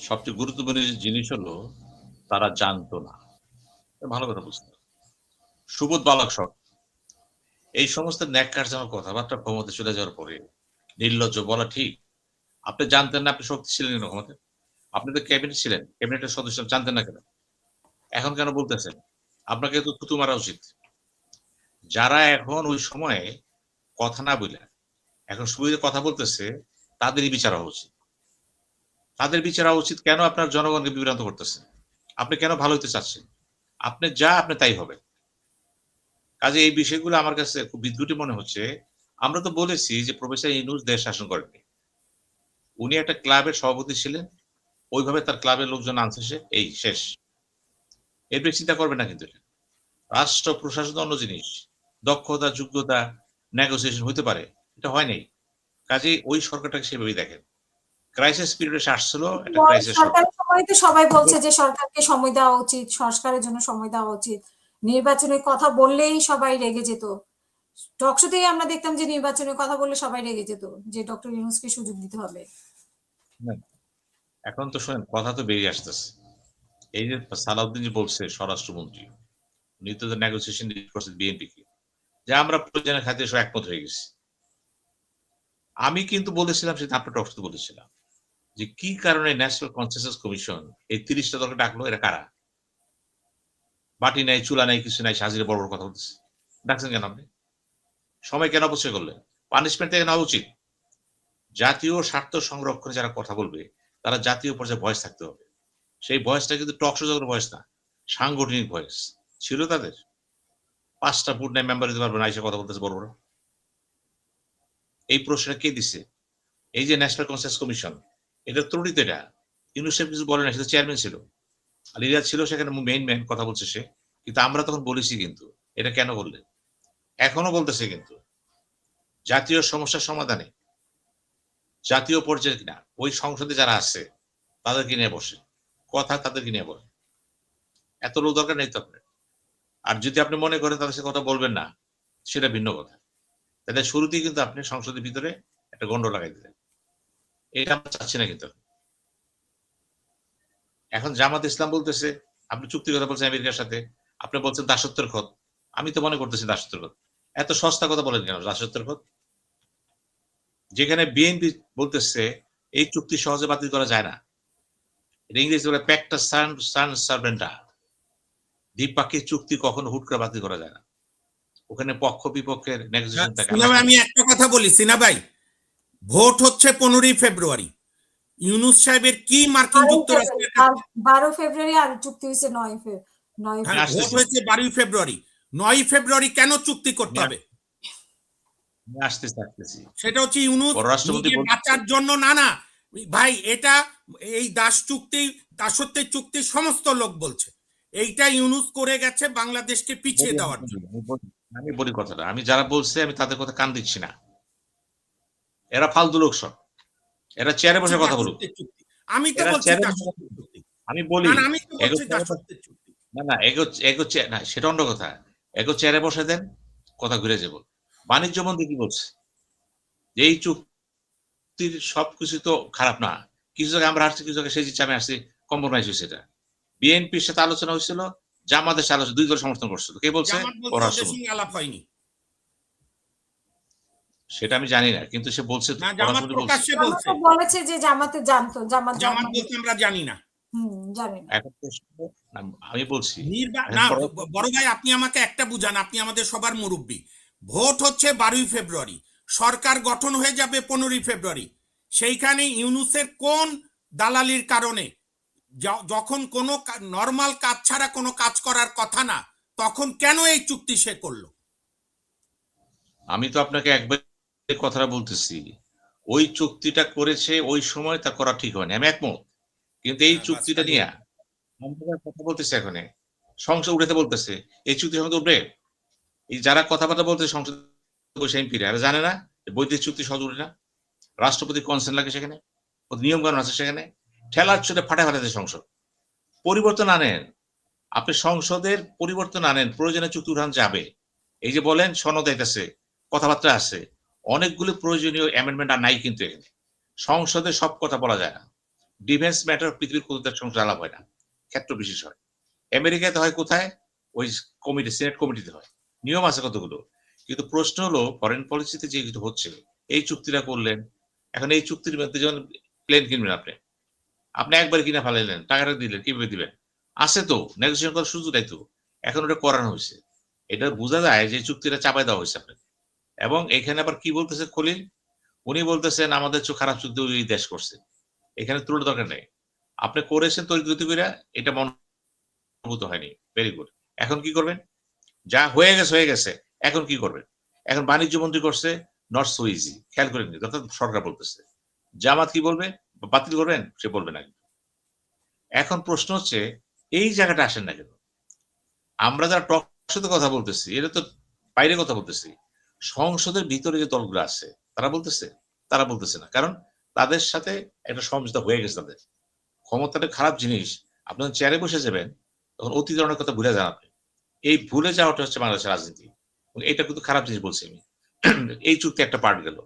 সবচেয়ে গুরুত্বপূর্ণ যে জিনিস হলো তারা জানতো না। ভালো কথা বুঝতে হবে। সুবোধ বালক সব। এই সমস্ত ন্যাক্কারজনক কথাবার্তা ক্ষমতা চলে যাওয়ার পরে নির্লজ্জ বলা ঠিক। আপনি জানতেন না আপনি শক্তি ছিলেন না ক্ষমতায়। আপনি তো ক্যাবিনেট ছিলেন। ক্যাবিনেটের সদস্য জানতেন না কেন? এখন কেন বলতেছেন? আপনাকে তো থুতু মারা উচিত। যারা এখন ওই সময়ে কথা না বইলা এখন সুবিধে কথা বলতেছে তাদেরই বিচার হওয়া উচিত। তাদের বিচার হওয়া উচিত কেন আপনার জনগণকে বিভ্রান্ত করতেছেন? আপনি কেন ভালো হইতে চাচ্ছেন? আপনি যা আপনি তাই হবেন। কাজে এই বিষয়গুলো আমার কাছে খুব বিদ্রূটি মনে হচ্ছে। আমরা তো বলেছি যে প্রফেসর ইউনূস দেশ শাসন করেননি। উনি একটা ক্লাবের সভাপতি ছিলেন। ওইভাবে তার ক্লাবের লোকজন আনছে সে, এই শেষ। এর বেশি চিন্তা করবেন না কিন্তু এটা। রাষ্ট্র প্রশাসন অন্য জিনিস। দক্ষতা, যোগ্যতা, নেগোসিয়েশন হইতে পারে। এটা হয় নাই। কাজেই ওই সরকারটাকে সেভাবেই দেখেন। ক্রাইসিস পিরিয়ড এসে আসছিল, একটা ক্রাইসিস সরকার। সরকারের সময় তো সবাই বলছে যে সরকারকে সময় দেওয়া উচিত, সংস্কারের জন্য সময় দেওয়া উচিত। নির্বাচনের কথা বললেই সবাই রেগে যেত। টকশোতেই আমরা দেখতাম যে নির্বাচনের কথা বললে সবাই রেগে যেত যে ডক্টর ইউনূসকে সুযোগ দিতে হবে। না, এখন তো শোনেন কথা তো বেরিয়ে আসতেছে। এই যে সালাউদ্দিন যে বলছে স্বরাষ্ট্রমন্ত্রী, উনি তো নেগোসিয়েশন করছে বিএনপিকে যে আমরা প্রয়োজনের খাতে সব একমত হয়ে গেছি। আমি কিন্তু বলেছিলাম সেটা আপনার টকশোতে বলেছিলাম যে কি কারণে ন্যাশনাল কনসেনসাস কমিশন এই ৩০টা দলকে ডাকলো, এরা কারা? বাটি নাই, চুলা নাই, কিছু নাই, সাজিরে বড় বড় কথা বলতেছে। ডাকছেন কেন আপনি? সময় কেন অপচয় করলেন? পানিশমেন্ট থেকে নেওয়া উচিত। জাতীয় স্বার্থ সংরক্ষণে যারা কথা বলবে তারা জাতীয় পর্যায়ে ভয়েস থাকতে হবে। সেই ভয়েসটা কিন্তু টকশো জগতের ভয়েস না, সাংগঠনিক ভয়েস ছিল তাদের। ৫টা ফুট নাই মেম্বার দিতে পারবে না, এসে কথা বলতেছে বড় বড়। এই প্রশ্নটা কে দিছে? এই যে ন্যাশনাল কনসেন্সাস কমিশন, এটা ত্রুটি তো এটা। ইউনূস সাহেব কিছু বলে না, সে তো চেয়ারম্যান ছিল। আর রিয়াজ ছিল সেখানে মেইন ম্যান, কথা বলছে সে। কিন্তু আমরা তখন বলেছি কিন্তু এটা কেন বললেন? এখনো বলতেছে কিন্তু জাতীয় সমস্যার সমাধানে জাতীয় পর্যায়ে কিনা ওই সংসদে যারা আছে তাদেরকে নিয়ে বসে কথা, তাদেরকে নিয়ে বসে। এত লোক দরকার নেই তো আপনার। আর যদি আপনি মনে করেন তাদের সাথে কথা বলবেন না, সেটা ভিন্ন কথা। তাহলে শুরুতেই কিন্তু আপনি সংসদের ভিতরে একটা গন্ড লাগাই দিলেন। এটা আমরা চাচ্ছি না কিন্তু। এখন জামাত ইসলাম বলতেছে আপনি চুক্তির কথা বলছেন আমেরিকার সাথে, আপনি বলছেন দাসত্বের খত। আমি তো মনে করতেছি দাসত্বের খত। এত সস্তা কথা বলেন কেন দাসত্বের খত? যেখানে বিএনপি বলতেছে এই চুক্তি সহজে বাতিল করা যায় না। এটা ইংরেজি বলে প্যাক্টা সান সার্ভেন্টা। দ্বিপাক্ষিক চুক্তি কখনো হুট করে বাতিল করা যায় না। ওখানে পক্ষ বিপক্ষের নেগোসিয়েশন থাকে। আমি একটা কথা বলি সিনা ভাই, ভোট হচ্ছে 15ই ফেব্রুয়ারি। ইউনূস সাহেবের কি মার্কিন যুক্তরাষ্ট্রের 12 ফেব্রুয়ারি আর চুক্তি হয়েছে 9 ভোট হয়েছে 12ই ফেব্রুয়ারি। 9ই ফেব্রুয়ারি কেন চুক্তি করতে হবে? আসতেছি। সেটা হচ্ছে ইউনূস পররাষ্ট্রমন্ত্রী নিজে বাঁচার জন্য না না ভাই, এটা এই দাসত্বের চুক্তি সমস্ত লোক বলছে এইটা ইউনূস করে গেছে বাংলাদেশকে পিছিয়ে দেওয়ার জন্য। আমি বলি কথাটা, আমি যারা বলছে আমি তাদের কথা কান দিচ্ছি না। এরা ফালতু লোক সব। এরা চেয়ারে বসে কথা বলুক। আমি তো বলছি দাসত্বের চুক্তি। আমি বলি আমি তো বলছি দাসত্বের চুক্তি। না এগোচ্ছে না, সেটা অন্য কথা। এগো চেয়ারে বসে দেন, কথা ঘুরে যাব। বাণিজ্য মন্ত্রী কি বলছে? যে এই চুক্তির সবকিছু তো খারাপ না। কিছু জায়গায় আমরা আসছি, কিছু জায়গায় সেই আমি আসছি, কম্প্রোমাইজ হয়েছে এটা। বিএনপির সাথে আলোচনা হয়েছিল, জামাতের সাথে আলোচনা, ২ দল সমর্থন করছিল। কে বলছে? পররাষ্ট্রমন্ত্রী। আলাপ হয়নি সেটা আমি জানি না, কিন্তু সে বলছে না, জামাত প্রকাশ্যে বলছে। বলেছে যে জামাতে জানতো, জামাত বলছে আমরা জানি না। জানি না। এখন আমি বলছি না বড় ভাই, আপনি আমাকে একটা বুঝান, আপনি আমাদের সবার মুরব্বী। ভোট হচ্ছে 12ই ফেব্রুয়ারি, সরকার গঠন হয়ে যাবে 15ই ফেব্রুয়ারি। সেইখানে ইউনূসের কোন দালালির কারণে, যখন কোনো নরমাল কাজ ছাড়া কোনো কাজ করার কথা না, তখন কেন এই চুক্তি সে করলো? আমি তো আপনাকে একবার কথাটা বলতেছি, ওই চুক্তিটা করেছে ওই সময় তা করা ঠিক হয়নি, আমি একমত। কিন্তু এই চুক্তিটা নিয়ে আমরা কথা বলতেছি, এখন সংসদ উঠাতে বলতেছে, এই চুক্তি সঙ্গে উঠবে। এই যারা কথাবার্তা বলতে সংসদ বসে এমপিরা, এরা জানে না বৈদেশিক চুক্তি সহজ উঠে না। রাষ্ট্রপতি কনসেন্ট লাগে সেখানে, নিয়ম কানুন আছে সেখানে। ঠেলার চোটে ফাটাতে সংসদ পরিবর্তন আনেন। আপনি সংসদের পরিবর্তন আনেন, প্রয়োজনে চুক্তি উঠান যাবে। এই যে বলেন সনদ আইতেছে, কথাবার্তা আছে, অনেকগুলো প্রয়োজনীয় অ্যামেন্ডমেন্ট আর নাই কিন্তু এখানে। সংসদে সব কথা বলা যায় না। ডিফেন্স ম্যাটার পৃথিবীর কোথাও সঙ্গে আলাপ হয় না, ক্ষেত্র বিশেষ হয়। আমেরিকাতে হয় কোথায়? ওই কমিটি, সিনেট কমিটিতে হয়, নিয়ম আছে কতগুলো। কিন্তু প্রশ্ন হলো ফরেন পলিসিতে যে কিছু হচ্ছে, এই চুক্তিটা করলেন, এখন এই চুক্তির মধ্যে যেমন প্লেন কিনবেন আপনি, আপনি একবার কিনা ফেলাইলেন, টাকাটা দিলেন, কিভাবে দিবেন? আছে তো, নেগোসিয়েশন করার সুযোগ নাই তো, এখন ওটা করানো হয়েছে। এটা বোঝা যায় যে চুক্তিটা চাপায় দেওয়া হয়েছে আপনাকে। এবং এখানে আবার কি বলতেছে খলিল, উনি বলতেছেন আমাদের চেয়ে খারাপ চুক্তি ওই দেশ করছে, এখানে তুলনার দরকার নেই, আপনি করেছেন তৈরি করে, এটা মনোভূত হয়নি, ভেরি গুড। এখন কি করবেন? যা হয়ে গেছে হয়ে গেছে, এখন কি করবেন? এখন বাণিজ্য মন্ত্রী করছে নট সো ইজি, খেয়াল করে নিন, অর্থাৎ সরকার বলতেছে। জামাত কি বলবে? বাতিল করবেন? সে বলবে না। এখন প্রশ্ন হচ্ছে এই জায়গাটা আসেন না কেন? আমরা যারা টক শোতে কথা বলতেছি, এটা তো বাইরে কথা বলতেছি, সংসদের ভিতরে যে দলগুলো আছে তারা বলতেছে? তারা বলতেছে না, কারণ তাদের সাথে একটা সমঝোতা হয়ে গেছে তাদের। ক্ষমতাটা খারাপ জিনিস, আপনার চেয়ারে বসে যাবেন, তখন অতীতের অনেক কথা ভুলে যান আপনি। এই ভুলে যাওয়াটা হচ্ছে বাংলাদেশের রাজনীতি, এবং এটা কিন্তু খারাপ জিনিস বলছি আমি। এই চুক্তি একটা পার্ট গেল।